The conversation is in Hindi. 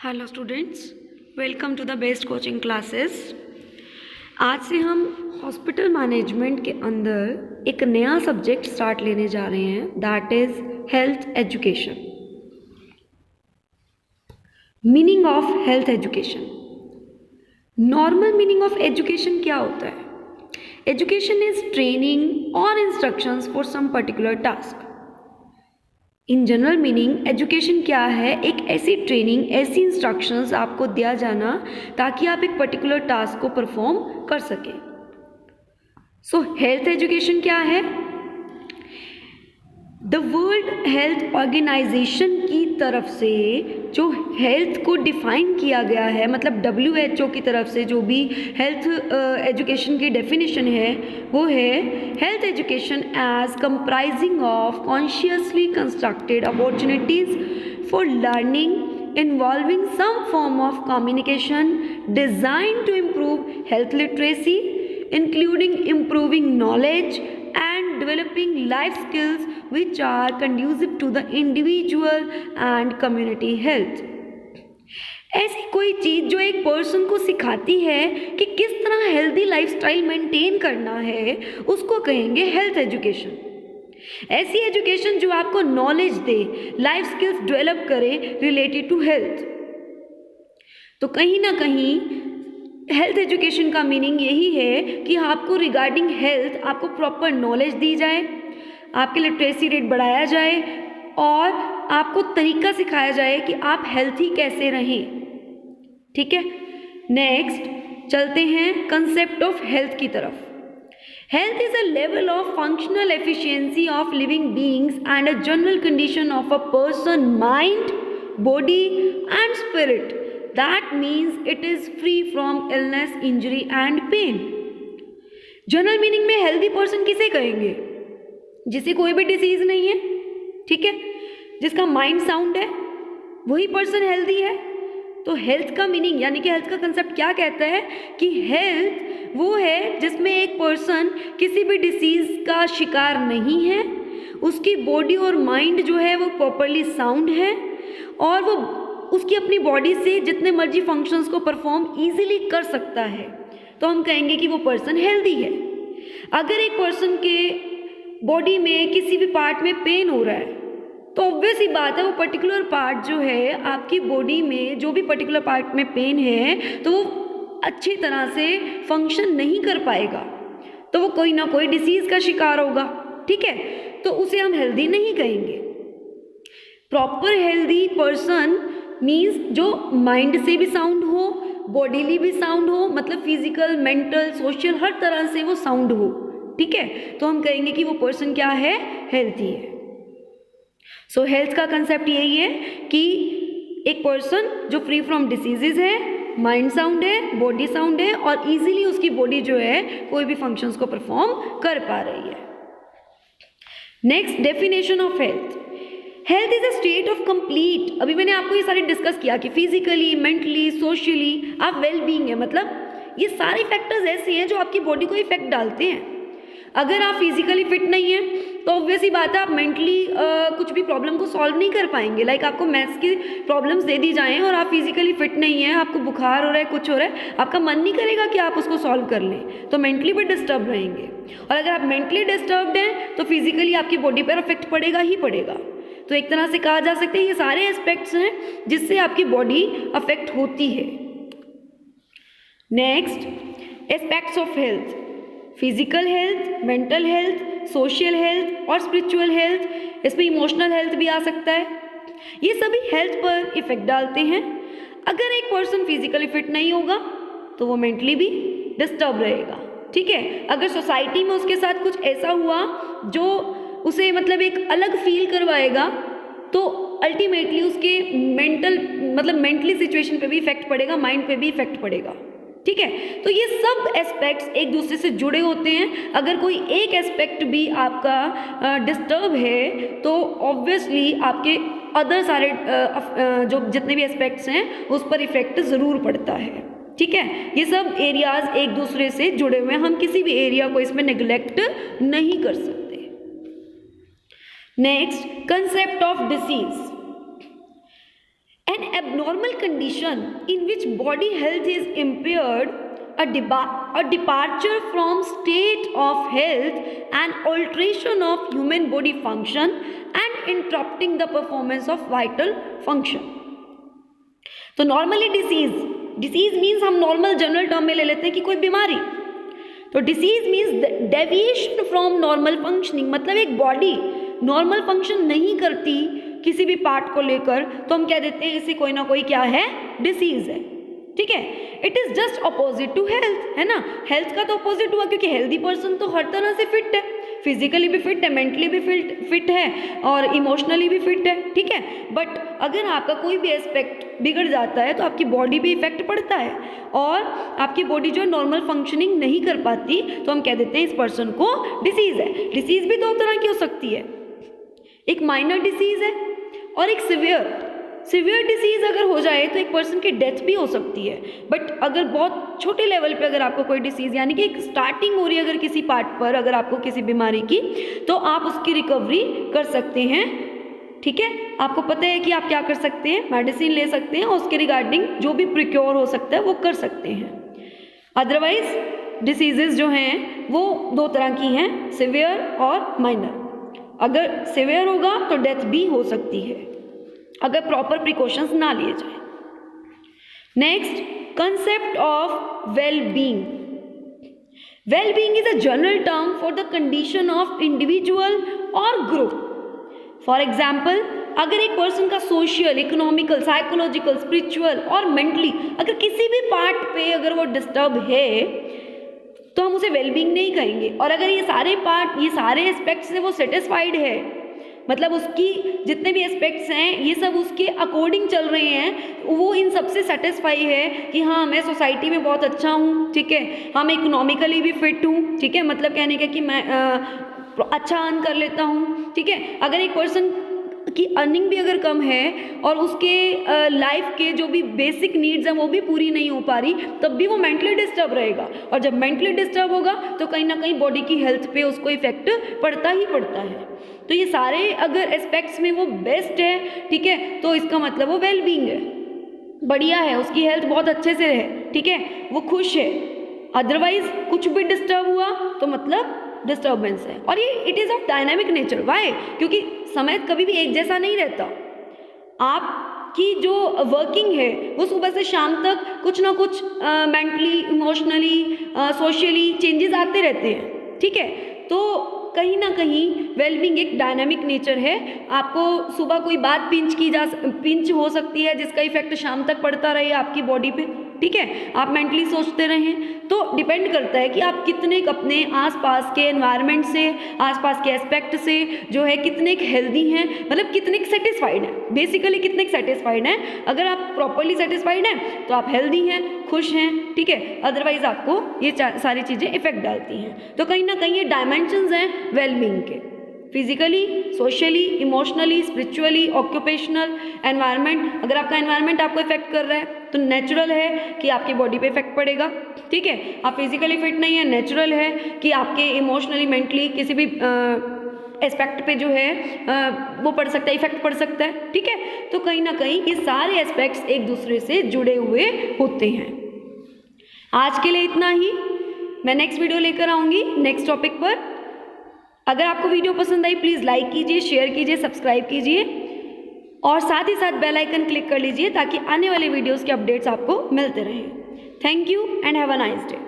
Hello students, welcome to the best coaching classes. आज से हम हॉस्पिटल मैनेजमेंट के अंदर एक नया सब्जेक्ट स्टार्ट लेने जा रहे हैं, that is health education. Meaning of health education. Normal meaning of education क्या होता है? एजुकेशन इज ट्रेनिंग और instructions for some particular task. In general meaning education क्या है? एक ऐसी ट्रेनिंग, ऐसी इंस्ट्रक्शंस आपको दिया जाना ताकि आप एक पर्टिकुलर टास्क को परफॉर्म कर सकें। सो हेल्थ एजुकेशन क्या है? द वर्ल्ड हेल्थ ऑर्गेनाइजेशन की तरफ से जो हेल्थ को डिफाइन किया गया है, मतलब WHO की तरफ से जो भी हेल्थ एजुकेशन की डेफिनेशन है वो है health education as comprising of consciously constructed opportunities for learning involving some form of communication design to improve health literacy including improving knowledge and developing life skills which are conducive to the individual and community health। ऐसी कोई चीज़ जो एक पर्सन को सिखाती है कि किस तरह हेल्दी लाइफस्टाइल मेंटेन करना है, उसको कहेंगे हेल्थ एजुकेशन। ऐसी एजुकेशन जो आपको नॉलेज दे, लाइफ स्किल्स डेवलप करे रिलेटेड टू हेल्थ। तो कहीं ना कहीं हेल्थ एजुकेशन का मीनिंग यही है कि आपको रिगार्डिंग हेल्थ आपको प्रॉपर नॉलेज दी जाए, आपके लिटरेसी रेट बढ़ाया जाए और आपको तरीका सिखाया जाए कि आप हेल्थी कैसे रहें। ठीक है, नेक्स्ट चलते हैं कंसेप्ट ऑफ हेल्थ की तरफ। Health is a level of functional efficiency of living beings and a general condition of a person mind, body and spirit. That means it is free from illness, injury and pain। General meaning में हेल्दी पर्सन किसे कहेंगे? जिसे कोई भी डिसीज नहीं है, ठीक है, जिसका माइंड साउंड है, वही पर्सन हेल्दी है। तो हेल्थ का मीनिंग यानी कि हेल्थ का कंसेप्ट क्या कहता है कि हेल्थ वो है जिसमें एक पर्सन किसी भी डिसीज का शिकार नहीं है, उसकी बॉडी और माइंड जो है वो प्रॉपरली साउंड है और वो उसकी अपनी बॉडी से जितने मर्जी फंक्शंस को परफॉर्म इजीली कर सकता है, तो हम कहेंगे कि वो पर्सन हेल्दी है। अगर एक पर्सन के बॉडी में किसी भी पार्ट में पेन हो रहा है तो ऑब्वियस ही बात है वो पर्टिकुलर पार्ट जो है आपकी बॉडी में, जो भी पर्टिकुलर पार्ट में पेन है, तो वो अच्छी तरह से फंक्शन नहीं कर पाएगा, तो वो कोई ना कोई डिसीज का शिकार होगा। ठीक है, तो उसे हम हेल्दी नहीं कहेंगे। प्रॉपर हेल्दी पर्सन मीन्स जो माइंड से भी साउंड हो, बॉडीली भी साउंड हो, मतलब फिजिकल, मेंटल, सोशल हर तरह से वो साउंड हो। ठीक है, तो हम कहेंगे कि वो पर्सन क्या है? हेल्थी है। सो हेल्थ का कंसेप्ट यही है कि एक पर्सन जो फ्री फ्रॉम डिसीजेज है, माइंड साउंड है, बॉडी साउंड है और इजीली उसकी बॉडी जो है कोई भी फंक्शंस को परफॉर्म कर पा रही है। Next definition of health. Health is a state of complete, अभी मैंने आपको ये सारे डिस्कस किया कि फिजिकली, मेंटली, सोशली आप वेल बीइंग है, मतलब ये सारे फैक्टर्स ऐसे हैं जो आपकी बॉडी को इफेक्ट डालते हैं। अगर आप फिजिकली फिट नहीं है तो ऑब्वियस ही बात है आप मेंटली कुछ भी प्रॉब्लम को सॉल्व नहीं कर पाएंगे। लाइक आपको मैथ्स की प्रॉब्लम्स दे दी जाएं और आप फिजिकली फिट नहीं है, आपको बुखार हो रहा है, कुछ हो रहा है, आपका मन नहीं करेगा कि आप उसको सॉल्व कर लें, तो मेंटली भी डिस्टर्ब रहेंगे। और अगर आप मेंटली डिस्टर्ब्ड हैं तो फिजिकली आपकी बॉडी पर इफेक्ट पड़ेगा ही पड़ेगा। तो एक तरह से कहा जा सकता है ये सारे एस्पेक्ट्स हैं जिससे आपकी बॉडी अफेक्ट होती है। Next aspects of health. Physical health, mental health, social health और स्पिरिचुअल हेल्थ, इसमें इमोशनल हेल्थ भी आ सकता है। ये सभी हेल्थ पर इफेक्ट डालते हैं। अगर एक पर्सन फिजिकली फिट नहीं होगा तो वो मेंटली भी डिस्टर्ब रहेगा। ठीक है, अगर सोसाइटी में उसके साथ कुछ ऐसा हुआ जो उसे मतलब एक अलग फील करवाएगा तो अल्टीमेटली उसके मेंटली सिचुएशन पे भी इफेक्ट पड़ेगा, माइंड पे भी इफेक्ट पड़ेगा। ठीक है, तो ये सब एस्पेक्ट्स एक दूसरे से जुड़े होते हैं। अगर कोई एक एस्पेक्ट भी आपका डिस्टर्ब है तो ऑब्वियसली आपके अदर सारे जो जितने भी एस्पेक्ट्स हैं उस पर इफेक्ट ज़रूर पड़ता है। ठीक है, ये सब एरियाज एक दूसरे से जुड़े हुए हैं, हम किसी भी एरिया को इसमें नेग्लेक्ट नहीं कर सकते। Next concept of disease. An abnormal condition in which body health is impaired, a departure from state of health, an alteration of human body function and interrupting the performance of vital function. तो नॉर्मली डिसीज मीन्स हम नॉर्मल जनरल टर्म में ले लेते हैं कि कोई बीमारी, तो disease means deviation from normal functioning, मतलब एक बॉडी नॉर्मल फंक्शन नहीं करती किसी भी पार्ट को लेकर, तो हम कह देते हैं इसे कोई ना कोई क्या है, डिसीज है। ठीक है, it is just opposite to health, है ना। हेल्थ का तो अपोजिट हुआ, क्योंकि हेल्दी पर्सन तो हर तरह से फिट है, फिजिकली भी फिट है, मेंटली भी फिट है और इमोशनली भी फिट है। ठीक है, बट अगर आपका कोई भी एस्पेक्ट बिगड़ जाता है तो आपकी बॉडी पे इफेक्ट पड़ता है और आपकी बॉडी जो नॉर्मल फंक्शनिंग नहीं कर पाती, तो हम कह देते हैं इस पर्सन को डिसीज है। डिसीज भी दो तरह की हो सकती है, एक माइनर डिसीज है और एक सिवियर डिसीज अगर हो जाए तो एक पर्सन की डेथ भी हो सकती है। बट अगर बहुत छोटे लेवल पे अगर आपको कोई डिसीज, यानी कि एक स्टार्टिंग हो रही है अगर किसी पार्ट पर, अगर आपको किसी बीमारी की, तो आप उसकी रिकवरी कर सकते हैं। ठीक है, आपको पता है कि आप क्या कर सकते हैं, मेडिसिन ले सकते हैं और उसके रिगार्डिंग जो भी प्रिक्योर हो सकता है वो कर सकते हैं। अदरवाइज डिसीजेज जो हैं वो दो तरह की हैं, सिवियर और माइनर। अगर सिवियर होगा तो डेथ भी हो सकती है अगर प्रॉपर प्रिकॉशंस ना लिए जाए। Next, concept of well-being. Well-being is a general term for the condition of individual और ग्रुप। फॉर एग्जाम्पल, अगर एक पर्सन का सोशल, इकोनॉमिकल, साइकोलॉजिकल, स्पिरिचुअल और मेंटली अगर किसी भी पार्ट पे अगर वो डिस्टर्ब है तो हम उसे वेलबींग नहीं कहेंगे। और अगर ये सारे पार्ट, ये सारे एस्पेक्ट्स से वो सेटिस्फाइड है, मतलब उसकी जितने भी एस्पेक्ट्स हैं ये सब उसके अकॉर्डिंग चल रहे हैं, वो इन सबसे सेटिस्फाई है कि हाँ मैं सोसाइटी में बहुत अच्छा हूँ, ठीक है, हाँ मैं इकोनॉमिकली भी फिट हूँ, ठीक है, मतलब कहने का कि मैं अच्छा अर्न कर लेता हूँ। ठीक है, अगर एक पर्सन की अर्निंग भी अगर कम है और उसके लाइफ के जो भी बेसिक नीड्स हैं वो भी पूरी नहीं हो पा रही, तब भी वो मेंटली डिस्टर्ब रहेगा। और जब मेंटली डिस्टर्ब होगा तो कहीं ना कहीं बॉडी की हेल्थ पे उसको इफेक्ट पड़ता ही पड़ता है। तो ये सारे अगर एस्पेक्ट्स में वो बेस्ट है, ठीक है, तो इसका मतलब वो वेल बीइंग है, बढ़िया है, उसकी हेल्थ बहुत अच्छे से है, ठीक है, वो खुश है। अदरवाइज कुछ भी डिस्टर्ब हुआ तो मतलब डिस्टर्बेंस है। और ये it is of dynamic nature. Why? क्योंकि समय कभी भी एक जैसा नहीं रहता। आपकी जो वर्किंग है वो सुबह से शाम तक कुछ ना कुछ मेंटली, इमोशनली, सोशली चेंजेस आते रहते हैं। ठीक है, तो कहीं ना कहीं वेलबींग एक डायनामिक नेचर है। आपको सुबह कोई बात पिंच हो सकती है जिसका इफेक्ट शाम तक पड़ता रहे आपकी बॉडी पे, ठीक है, आप मेंटली सोचते रहें, तो डिपेंड करता है कि आप कितने अपने आसपास के एनवायरनमेंट से, आसपास के एस्पेक्ट से जो है कितने हेल्दी हैं, मतलब कितने सेटिस्फाइड हैं, बेसिकली कितने सेटिस्फाइड हैं। अगर आप प्रॉपरली सेटिस्फाइड हैं तो आप हेल्दी हैं, खुश हैं, ठीक है, अदरवाइज आपको ये सारी चीज़ें इफेक्ट डालती हैं। तो कहीं ना कहीं ये डायमेंशंस हैं वेलबींग के, physically, socially, emotionally, spiritually, occupational, environment. अगर आपका एनवायरनमेंट आपको इफेक्ट कर रहा है तो नेचुरल है कि आपकी बॉडी पे इफेक्ट पड़ेगा, ठीक है। आप फिजिकली फिट नहीं है, नेचुरल है कि आपके इमोशनली, मेंटली किसी भी एस्पेक्ट पे जो है वो पड़ सकता है, इफेक्ट पड़ सकता है, ठीक है। तो कहीं ना कहीं ये सारे एस्पेक्ट्स एक दूसरे से जुड़े हुए होते हैं। आज के लिए इतना ही, मैं नेक्स्ट वीडियो लेकर आऊँगी नेक्स्ट टॉपिक पर। अगर आपको वीडियो पसंद आई प्लीज़ लाइक कीजिए, शेयर कीजिए, सब्सक्राइब कीजिए और साथ ही साथ बेल आइकन क्लिक कर लीजिए ताकि आने वाले वीडियोस के अपडेट्स आपको मिलते रहें। Thank you and have a nice day.